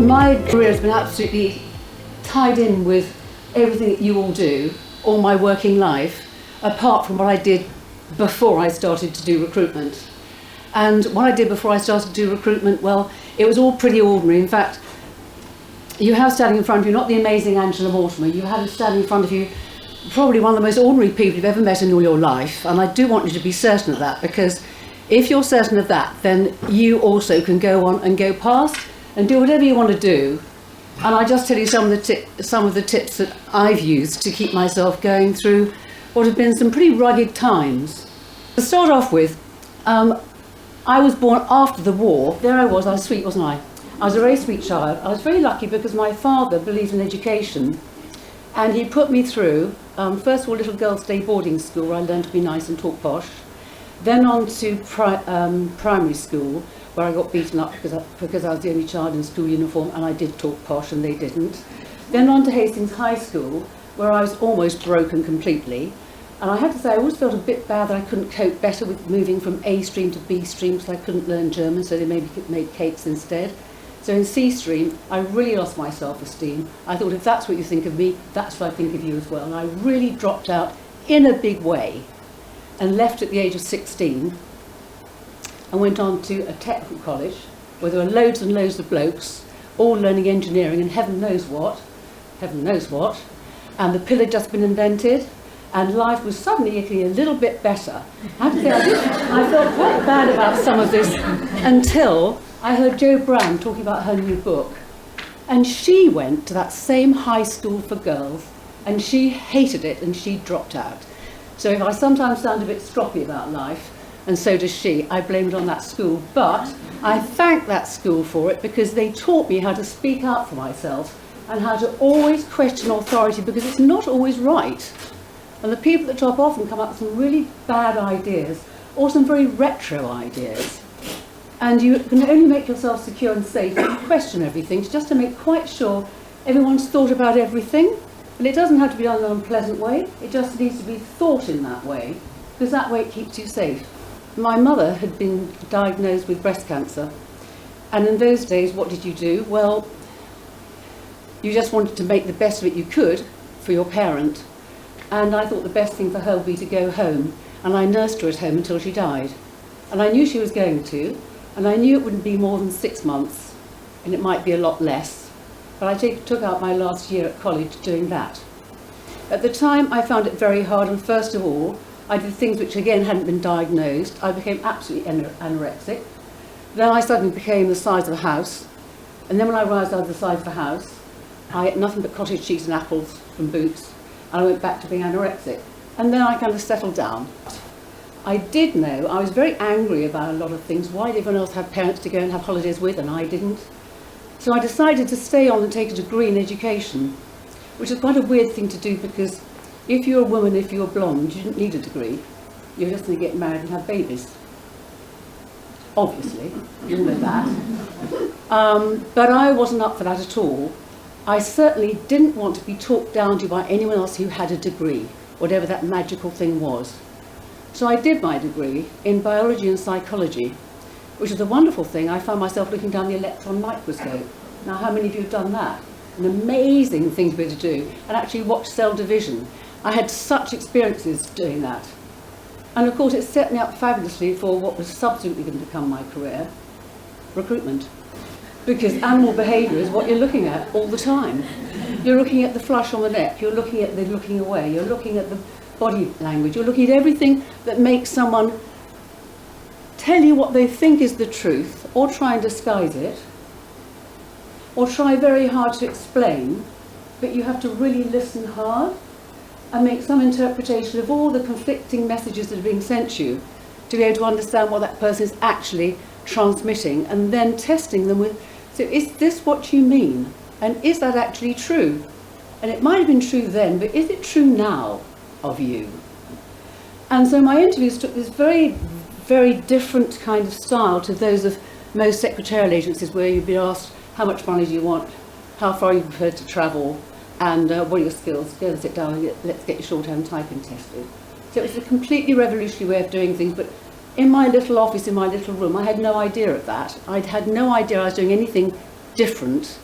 My career has been absolutely tied in with everything that you all do, all my working life, apart from what I did before I started to do recruitment. And what I did before I started to do recruitment, well, it was all pretty ordinary. In fact, you have standing in front of you not the amazing Angela Mortimer, you have standing in front of you probably one of the most ordinary people you've ever met in all your life. And I do want you to be certain of that, because if you're certain of that, then you also can go on and go past and do whatever you want to do. And I just tell you some of the tips that I've used to keep myself going through what have been some pretty rugged times. To start off with, I was born after the war. There I was sweet, wasn't I? I was a very sweet child. I was very lucky because my father believed in education, and he put me through, first of all, little girls' day boarding school where I learned to be nice and talk posh, then on to primary school where I got beaten up because I was the only child in school uniform and I did talk posh and they didn't. Then on to Hastings High School where I was almost broken completely. And I have to say, I always felt a bit bad that I couldn't cope better with moving from A stream to B stream because I couldn't learn German, so they made me make cakes instead. So in C stream, I really lost my self-esteem. I thought, if that's what you think of me, that's what I think of you as well. And I really dropped out in a big way and left at the age of 16 and went on to a technical college where there were loads and loads of blokes all learning engineering and heaven knows what, and the pill had just been invented and life was suddenly getting a little bit better. I have to say, I felt quite bad about some of this until I heard Jo Brand talking about her new book. And she went to that same high school for girls and she hated it and she dropped out. So if I sometimes sound a bit stroppy about life, and so does she, I blame it on that school. But I thank that school for it because they taught me how to speak out for myself and how to always question authority because it's not always right. And the people that drop off and come up with some really bad ideas or some very retro ideas. And you can only make yourself secure and safe if you question everything, just to make quite sure everyone's thought about everything. And it doesn't have to be done in an unpleasant way, it just needs to be thought in that way, because that way it keeps you safe. My mother had been diagnosed with breast cancer, and in those days, what did you do? Well, you just wanted to make the best of it you could for your parent, and I thought the best thing for her would be to go home, and I nursed her at home until she died. And I knew she was going to, and I knew it wouldn't be more than 6 months, and it might be a lot less. But I took out my last year at college doing that. At the time, I found it very hard, and first of all, I did things which again hadn't been diagnosed. I became absolutely anorexic. Then I suddenly became the size of a house, and then when I realised I was the size of a house, I ate nothing but cottage cheese and apples from Boots, and I went back to being anorexic. And then I kind of settled down. I did know, I was very angry about a lot of things. Why did everyone else have parents to go and have holidays with and I didn't? So I decided to stay on and take a degree in education, which is quite a weird thing to do because if you're a woman, if you're blonde, you didn't need a degree. You're just going to get married and have babies. Obviously, you all know that. But I wasn't up for that at all. I certainly didn't want to be talked down to by anyone else who had a degree, whatever that magical thing was. So I did my degree in biology and psychology, which is a wonderful thing. I found myself looking down the electron microscope. Now, how many of you have done that? An amazing thing to be able to do, and actually watch cell division. I had such experiences doing that. And of course, it set me up fabulously for what was subsequently going to become my career, recruitment. Because animal behaviour is what you're looking at all the time. You're looking at the flush on the neck, you're looking at the looking away, you're looking at the body language, you're looking at everything that makes someone tell you what they think is the truth, or try and disguise it, or try very hard to explain, but you have to really listen hard and make some interpretation of all the conflicting messages that are being sent you to be able to understand what that person is actually transmitting, and then testing them with, so is this what you mean? And is that actually true? And it might have been true then, but is it true now of you? And so my interviews took this very, very different kind of style to those of most secretarial agencies where you'd be asked, how much money do you want? How far are you prepared to travel? And what are your skills? Go and sit down and let's get your shorthand typing tested. So it was a completely revolutionary way of doing things, but in my little office, in my little room, I had no idea of that. I'd had no idea I was doing anything different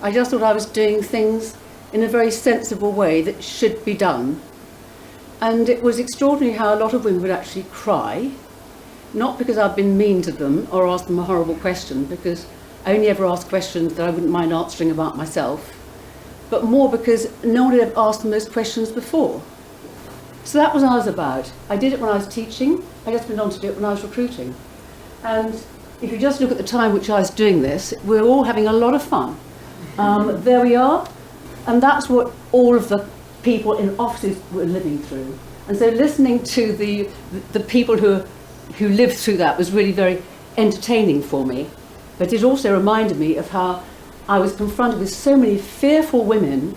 I just thought I was doing things in a very sensible way that should be done. And it was extraordinary how a lot of women would actually cry, not because I'd been mean to them or asked them a horrible question, because I only ever asked questions that I wouldn't mind answering about myself, but more because no one had ever asked them those questions before. So that was what I was about. I did it when I was teaching. I just went on to do it when I was recruiting. And if you just look at the time which I was doing this, we were all having a lot of fun. There we are. And that's what all of the people in offices were living through. And so listening to the people who lived through that was really very entertaining for me. But it also reminded me of how I was confronted with so many fearful women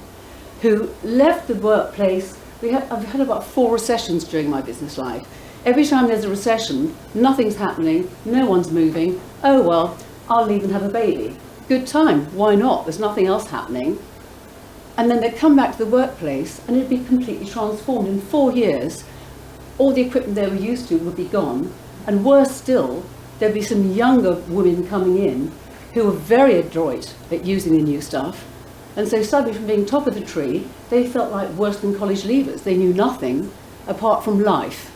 who left the workplace. I've had about 4 recessions during my business life. Every time there's a recession, nothing's happening, no one's moving. Oh well, I'll leave and have a baby. Good time, why not? There's nothing else happening. And then they'd come back to the workplace and it'd be completely transformed. In 4 years, all the equipment they were used to would be gone. And worse still, there'd be some younger women coming in who were very adroit at using the new stuff. And so suddenly, from being top of the tree, they felt like worse than college leavers. They knew nothing apart from life.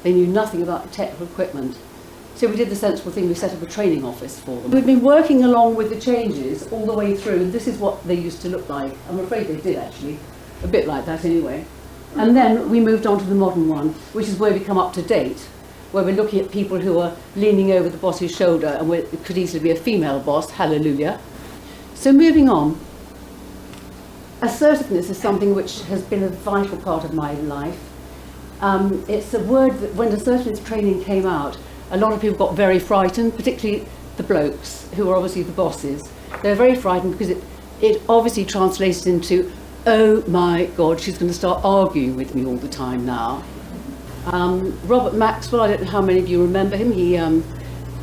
They knew nothing about technical equipment. So we did the sensible thing, we set up a training office for them. We'd been working along with the changes all the way through, and this is what they used to look like. I'm afraid they did actually, a bit like that anyway. And then we moved on to the modern one, which is where we come up to date, where we're looking at people who are leaning over the boss's shoulder, and it could easily be a female boss, hallelujah. So moving on, assertiveness is something which has been a vital part of my life. It's a word that when assertiveness training came out, a lot of people got very frightened, particularly the blokes, who are obviously the bosses. They're very frightened because it obviously translates into, oh my God, she's going to start arguing with me all the time now. Robert Maxwell, I don't know how many of you remember him. He,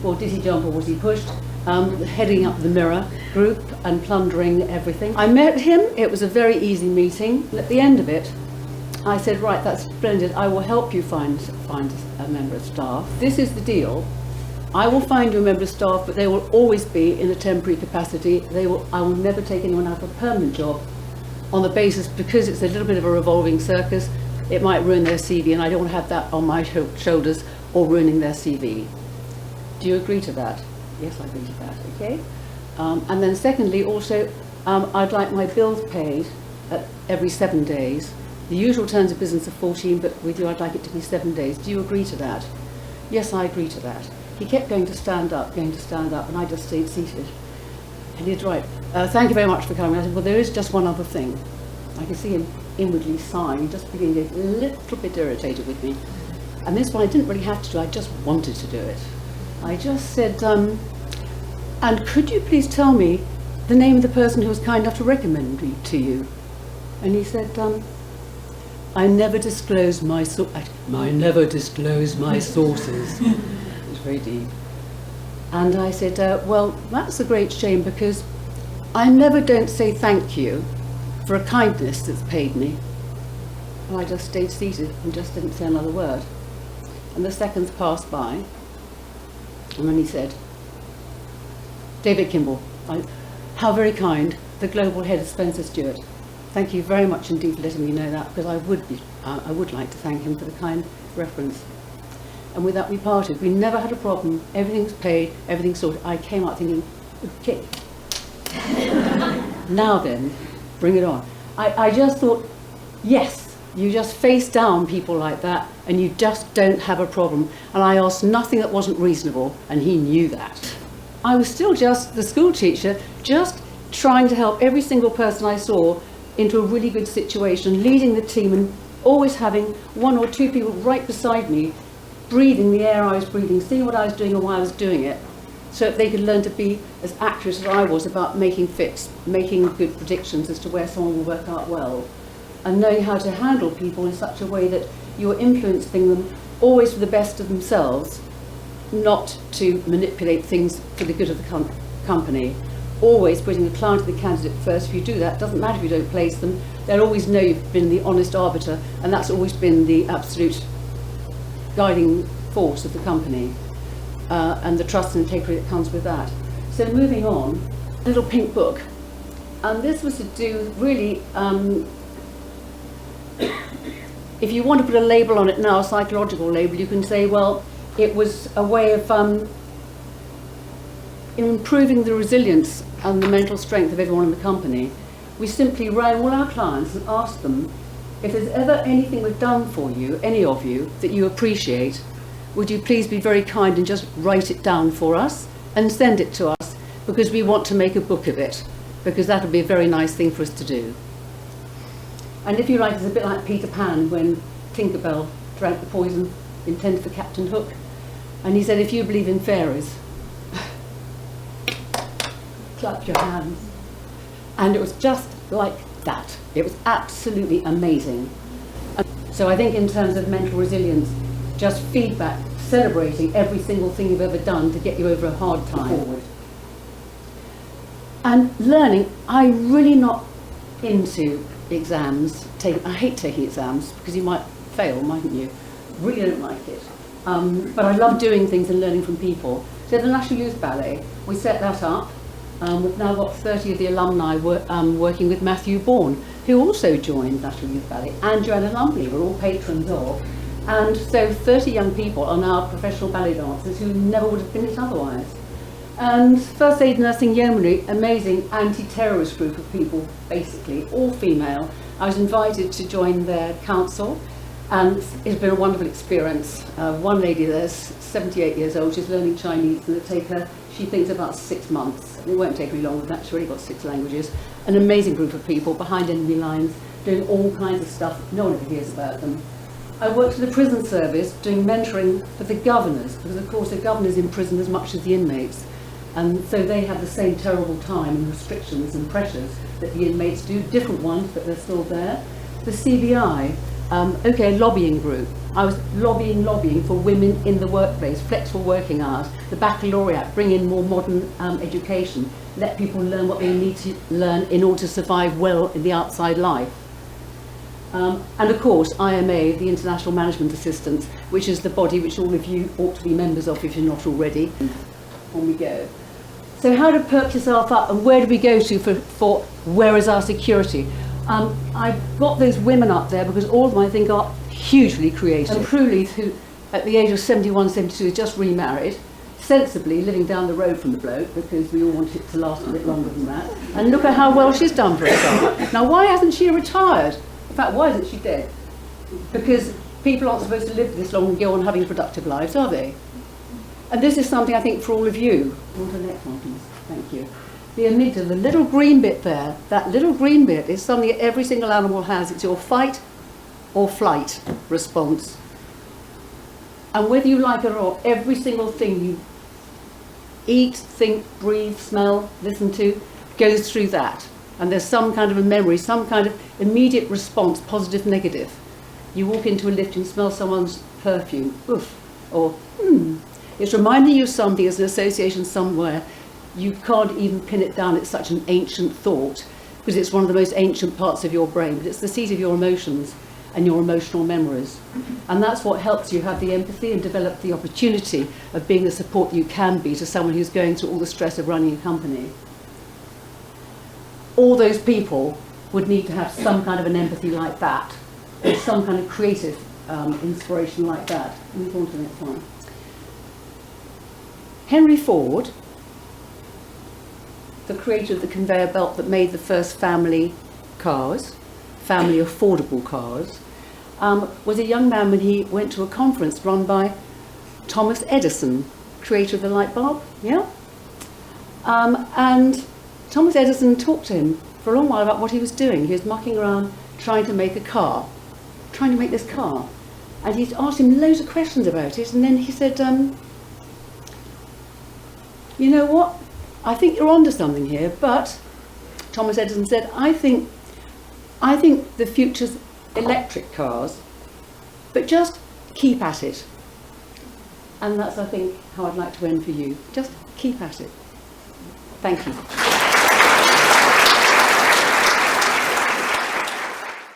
well, did he jump or was he pushed? Heading up the Mirror group and plundering everything. I met him, it was a very easy meeting. At the end of it, I said, right, that's splendid, I will help you find a member of staff. This is the deal. I will find you a member of staff, but they will always be in a temporary capacity. I will never take anyone out of a permanent job on the basis, because it's a little bit of a revolving circus, it might ruin their CV, and I don't want to have that on my shoulders or ruining their CV. Do you agree to that? Yes, I agree to that, okay? And then secondly, also, I'd like my bills paid every 7 days. The usual terms of business are 14, but with you I'd like it to be 7 days. Do you agree to that? Yes, I agree to that. He kept going to stand up, and I just stayed seated. And he'd right, thank you very much for coming. I said, well, there is just one other thing. I could see him inwardly sighing, just beginning to get a little bit irritated with me. And this one I didn't really have to do, I just wanted to do it. I just said, and could you please tell me the name of the person who was kind enough to recommend me to you? And he said, I never disclose my sources. It was very deep. And I said, well, that's a great shame, because I never don't say thank you for a kindness that's paid me. And I just stayed seated and just didn't say another word. And the seconds passed by, and then he said, David Kimball, how very kind, the global head of Spencer Stuart. Thank you very much indeed for letting me know that, because I would like to thank him for the kind reference. And with that we parted. We never had a problem. Everything's paid, everything's sorted. I came out thinking, okay, now then, bring it on. I just thought, yes, you just face down people like that and you just don't have a problem. And I asked nothing that wasn't reasonable, and he knew that. I was still just the school teacher, just trying to help every single person I saw into a really good situation, leading the team and always having 1 or 2 people right beside me, breathing the air I was breathing, seeing what I was doing and why I was doing it, so that they could learn to be as accurate as I was about making fits, making good predictions as to where someone will work out well, and knowing how to handle people in such a way that you're influencing them always for the best of themselves, not to manipulate things for the good of the company. Always putting the client and the candidate first. If you do that, it doesn't matter if you don't place them, they'll always know you've been the honest arbiter, and that's always been the absolute guiding force of the company, and the trust and integrity that comes with that. So moving on, a little pink book. And this was to do really, if you want to put a label on it now, a psychological label, you can say, well, it was a way of improving the resilience and the mental strength of everyone in the company. We simply rang all our clients and asked them, if there's ever anything we've done for you, any of you, that you appreciate, would you please be very kind and just write it down for us and send it to us, because we want to make a book of it, because that would be a very nice thing for us to do. And if you like, it's a bit like Peter Pan when Tinkerbell drank the poison intended for Captain Hook. And he said, if you believe in fairies, clap your hands. And it was just like that. It was absolutely amazing. And so I think in terms of mental resilience, just feedback, celebrating every single thing you've ever done to get you over a hard time. Forward. And learning, I'm really not into exams. I hate taking exams because you might fail, mightn't you? Really don't like it. But I love doing things and learning from people. So the National Youth Ballet, we set that up. We've now got 30 of the alumni working with Matthew Bourne, who also joined National Youth Ballet, and Joanna Lumley, we're all patrons of. And so 30 young people are now professional ballet dancers who never would have been it otherwise. And First Aid Nursing Yeomanry, amazing anti-terrorist group of people, basically, all female. I was invited to join their council, and it's been a wonderful experience. One lady there's 78 years old, she's learning Chinese, and it'll take her, she thinks, about 6 months. It won't take me longer than that, she's already got 6 languages. An amazing group of people behind enemy lines, doing all kinds of stuff, no one ever hears about them. I worked for the prison service, doing mentoring for the governors, because of course the governors in prison as much as the inmates. And so they have the same terrible time and restrictions and pressures that the inmates do, different ones, but they're still there. The CBI, a lobbying group. I was lobbying for women in the workplace, flexible working hours, the baccalaureate, bring in more modern education, let people learn what they need to learn in order to survive well in the outside life. And of course, IMA, the International Management Assistance, which is the body which all of you ought to be members of if you're not already. On we go. So how to perk yourself up, and where do we go to for where is our security? I've got those women up there because all of them, I think, are hugely creative. And Pruleith, who at the age of 71, 72 is just remarried, sensibly living down the road from the bloke, because we all want it to last a bit longer than that. And look at how well she's done for herself. Now, why hasn't she retired? In fact, why isn't she dead? Because people aren't supposed to live this long and go on having productive lives, are they? And this is something I think for all of you. On to the next one, please. Thank you. The amygdala, the little green bit there, that little green bit is something that every single animal has. It's your fight or flight response. And whether you like it or not, every single thing you eat, think, breathe, smell, listen to, goes through that. And there's some kind of a memory, some kind of immediate response, positive, negative. You walk into a lift and smell someone's perfume, oof, or It's reminding you of something, as an association somewhere. You can't even pin it down, it's such an ancient thought, because it's one of the most ancient parts of your brain, but it's the seat of your emotions and your emotional memories. And that's what helps you have the empathy and develop the opportunity of being the support you can be to someone who's going through all the stress of running a company. All those people would need to have some kind of an empathy like that, or some kind of creative inspiration like that. Move on to the next one. Henry Ford, the creator of the conveyor belt that made the first family cars, family affordable cars, was a young man when he went to a conference run by Thomas Edison, creator of the light bulb, yeah? And Thomas Edison talked to him for a long while about what he was doing. He was mucking around trying to make a car, trying to make this car. And he asked him loads of questions about it, and then he said, you know what, I think you're onto something here, but Thomas Edison said, I think the future's electric cars, but just keep at it. And that's, I think, how I'd like to end for you. Just keep at it. Thank you.